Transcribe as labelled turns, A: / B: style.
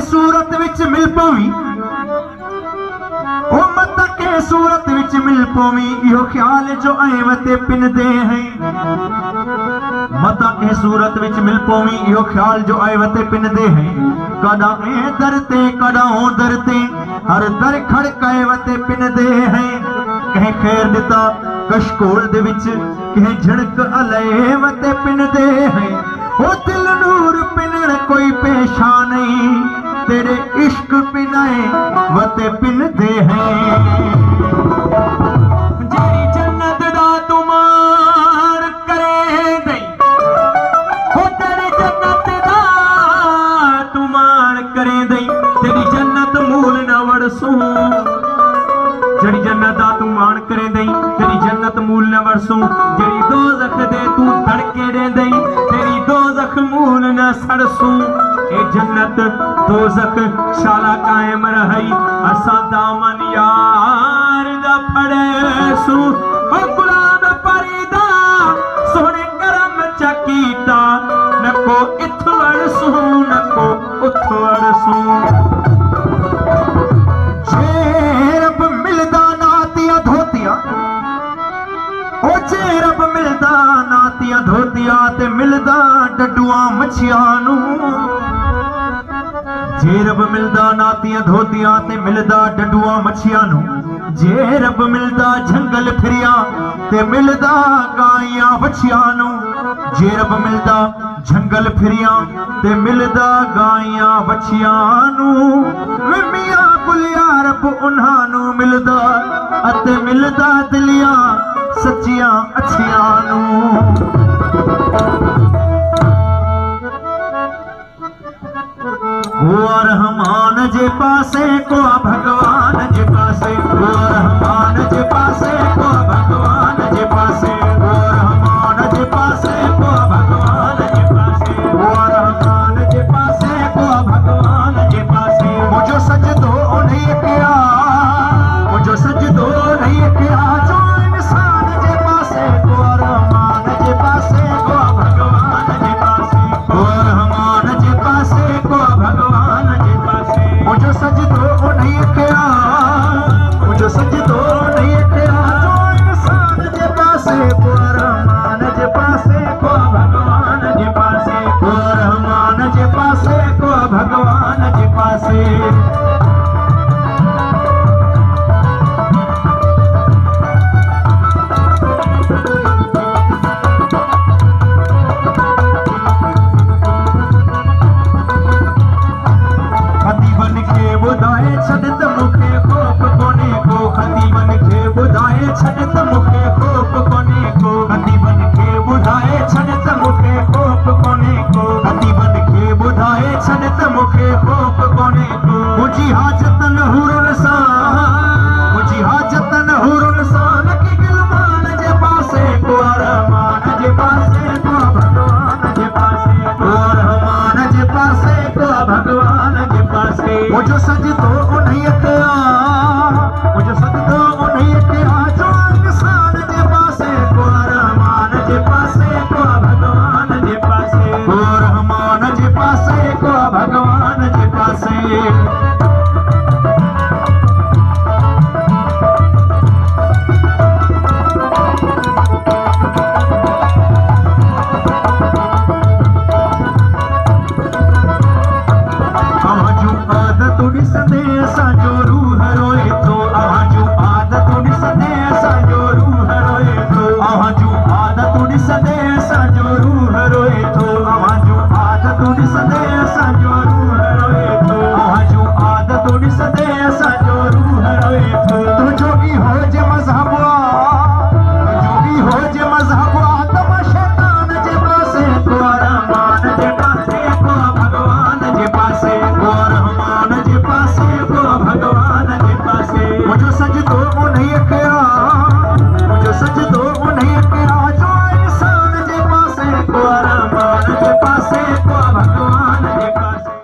A: सूरत विच मिल पवी ओ मत के सूरत विच मिल पवी यो ख्याल जो ऐवते पिन दे हैं मत के सूरत विच मिल पवी यो ख्याल जो ऐवते पिन दे हैं कदा ए दरते कदा ओ दरते हर दर खड़ कैवते पिन दे हैं कहे खैर दिता कशकोल दे विच कहे झड़क अलेवते पिन दे हैं ओ दिल नूर पिनण कोई पेशा नहीं तेरे इश्क पिनाए वते पिन दे हैं जेरी जन्नत दा तुमार करे दई हो तेरी जन्नत दा तुमार करे दई तेरी जन्नत मूल न वड़सू जेरी जन्नत दा तू मान करे दई तेरी जन्नत मूल न वड़सू जेरी दोज़ख दे तू धड़के दे दई तेरी दोज़ख मूल न सड़सू ए जन्नत दोज़ख शाला कायम रही असा दामन यार दा फड़ेसू ओ गुलाम परीदा सोने करम चकीता नको इथवड़सू नको उथवड़सू जेरब मिलदा नातिया धोतिया ओ जेरब मिलदा नातिया धोतिया ते मिलदा डडुआ मछिया नू जेरब मिलदा नातिया धोतिया ते मिलदा डडुआ मछिया नू जेरब मिलदा जंगल फिरिया ते मिलदा गाइयां बछिया नू जेरब मिलदा जंगल फिरिया ते मिलदा गाइयां बछिया नू वे मियां बुलिया रब उन्हां नू मिलदा अते मिलदा दिलिया सच्चियां अच्छियां नू को रहमान जे पासे को भगवान जे पासे को रहमान जे पासे को भगवान जे पासे को रहमान जे पासे को भगवान जे पासे को रहमान जे पासे को भगवान जे पासे मुझो सजदो नहीं किया मुझो सजदो नहीं किया जो इंसान जे पासे को रहमान जे पासे को भगवान जे पासे को रहमान जे पासे को भगवान जे पासे मुझो सजदो नहीं किया मुझो सजदो नहीं किया जो इंसान जे पासे को रहमान जे पासे को भगवान जे पासे को रहमान जे पासे को भगवान जे पासे बुधाए छड़त मुखे खोप कोने को खतीबन के बुधाए छड़त मुखे खोप कोने को खतीबन के बुधाए छड़त मुखे खोप कोने को खतीबन के बुधाए छड़त मुखे खोप कोने को मुझी हाजतन हुरुन सा मुझी हाजतन हुरुन सा लकी गिलमान जे पासे को रहमान जे पासे को भगवान जे पासे को रहमान जे पासे को भगवान जे पासे मुझो सजदो नहीं किया मुझो सजदो नहीं किया जो इंसान जे पासे को रहमान जे पासे को भगवान जे पासे को रहमान जे पासे को भगवान जे पासे संदेशा जो रूह रोए तो आजू आदत उड़ी संदेशा जो रूह रोए तो आजू आदत उड़ी संदेशा जो रूह रोए तो आजू आदत उड़ी संदेशा जो रूह रोए तो आजू आदत उड़ी संदेशा जो रूह रोए तो तू जो भी हो जे मजहबवा जो भी हो जे मजहबवा तम शैतान जे पासे को रहमान जे पासे को भगवान जे पासे को रहमान जे पासे को भगवान उन्हें कया जो सजदो उन्हें कया जो इंसान जे पासे को रहमान जे पासे को